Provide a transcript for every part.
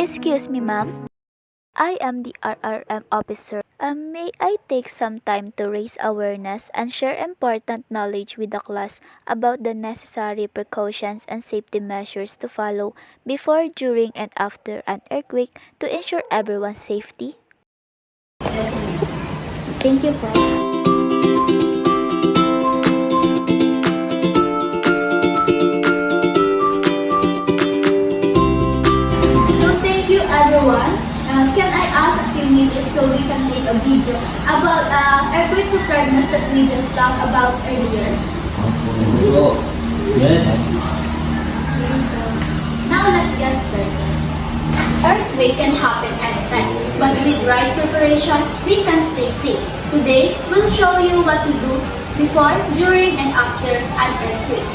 Excuse me, ma'am. I am the RRM officer. May I take some time to raise awareness and share important knowledge with the class about the necessary precautions and safety measures to follow before, during, and after an earthquake to ensure everyone's safety? Yes, ma'am. Thank you po. So thank you everyone. Can I ask a few minutes so we can make a video about earthquake preparedness that we just talked about earlier? Yes. So, now let's get started. Earthquake can happen anytime, but with right preparation, we can stay safe. Today, we'll show you what to do before, during, and after an earthquake.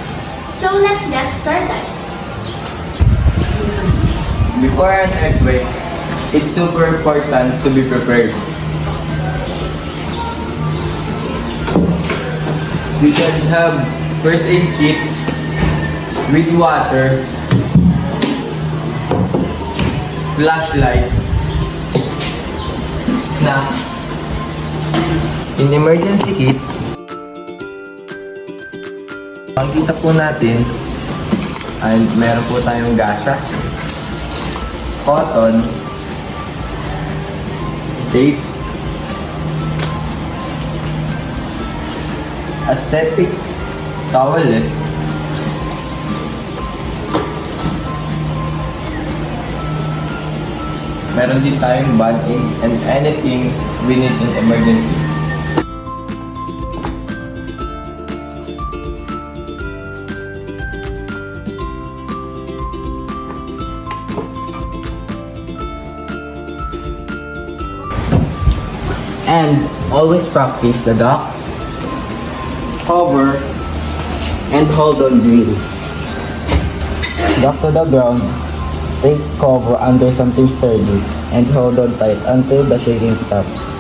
So let's get started. Before an earthquake, it's super important to be prepared. You should have first aid kit with water, flashlight, snacks. In emergency kit, makikita po natin ay meron po tayong gasa, cotton, tape, aesthetic towelette, meron din tayong band-aid and anything we need in emergency. And always practice the duck, cover, and hold on drill. Duck to the ground, take cover under something sturdy, and hold on tight until the shaking stops.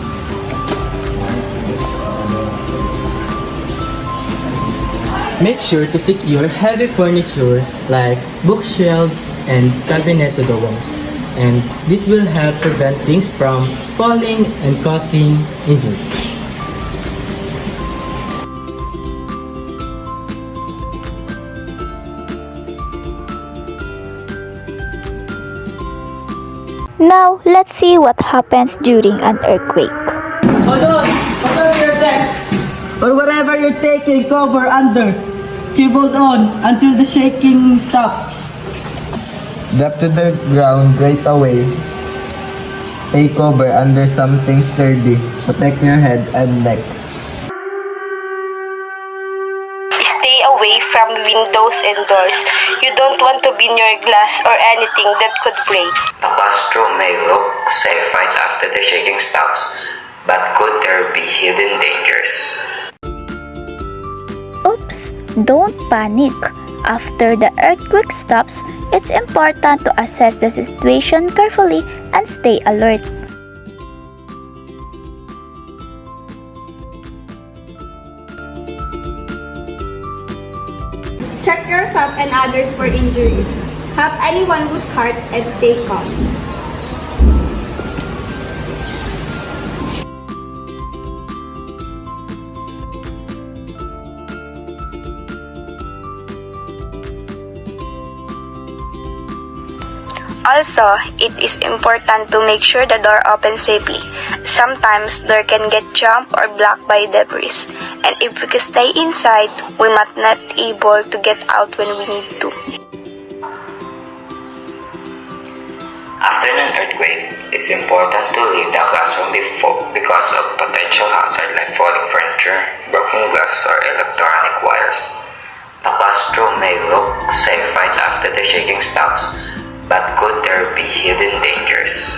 Make sure to secure heavy furniture like bookshelves and cabinet to the walls. And this will help prevent things from falling and causing injury. Now, let's see what happens during an earthquake. Hold on your desk. Or whatever you're taking cover under. Keep hold on until the shaking stops. Drop to the ground right away. Take cover under something sturdy. Protect your head and neck. Stay away from windows and doors. You don't want to be near glass or anything that could break. The classroom may look safe right after the shaking stops, but could there be hidden dangers? Oops! Don't panic. After the earthquake stops, it's important to assess the situation carefully and stay alert. Check yourself and others for injuries. Help anyone who's hurt and stay calm. Also, it is important to make sure the door opens safely. Sometimes door can get jammed or blocked by debris. And if we stay inside, we might not able to get out when we need to. After an earthquake, it's important to leave the classroom because of potential hazard like falling furniture, broken glass, or electronic wires. The classroom may look safe right after the shaking stops, but could there be hidden dangers?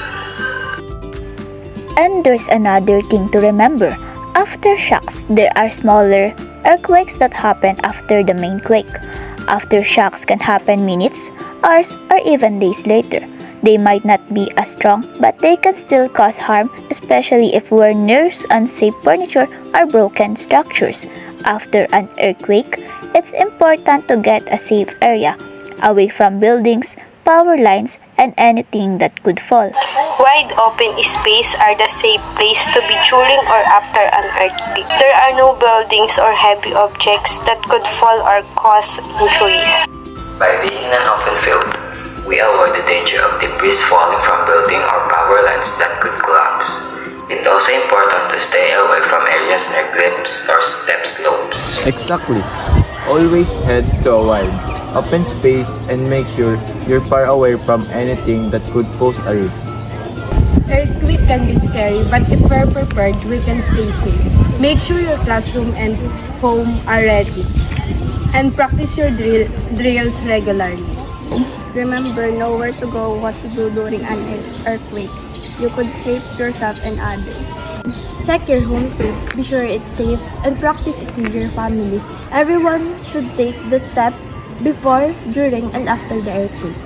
And there's another thing to remember. Aftershocks, there are smaller earthquakes that happen after the main quake. Aftershocks can happen minutes, hours, or even days later. They might not be as strong, but they can still cause harm, especially if we're near unsafe furniture or broken structures. After an earthquake, it's important to get a safe area, away from buildings, power lines, and anything that could fall. Wide open space are the safe place to be during or after an earthquake. There are no buildings or heavy objects that could fall or cause injuries. By being in an open field, we avoid the danger of debris falling from building or power lines that could collapse. It's also important to stay away from areas near cliffs or steep slopes. Exactly. Always head to a wide, open space and make sure you're far away from anything that could pose a risk. Earthquake can be scary, but if we're prepared, we can stay safe. Make sure your classroom and home are ready. And practice your drills regularly. Remember, know where to go, what to do during an earthquake. You could save yourself and others. Check your home too. Be sure it's safe and practice it with your family. Everyone should take the step before, during, and after the earthquake.